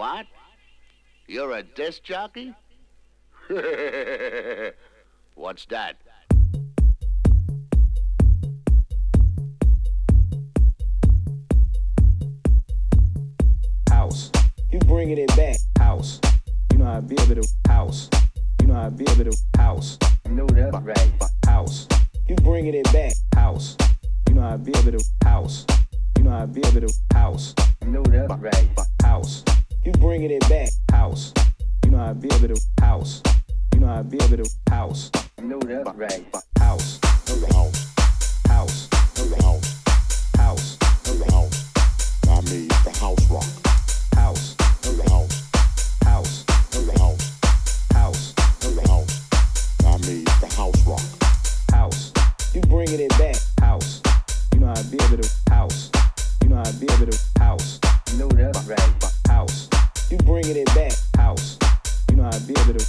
What? You're a disc jockey? What's that? House. You bringing it back. House. You know I be able to house. You know I be able to house. No, that's right. House. You bringing it back. House. You know I be able to house. You know I be able to house. No, that's right. House. You bringing it back. House. You know I be able to house. You know I be able to house. No, that's right. House. House. House. House. House. House. I made the house rock. House. House. House. House. House. House. I made the house rock. House. You bringing it back. House. You know I be able to house. You know I be able to house. No, that's right. House. You bringing it back. House. You know I be able to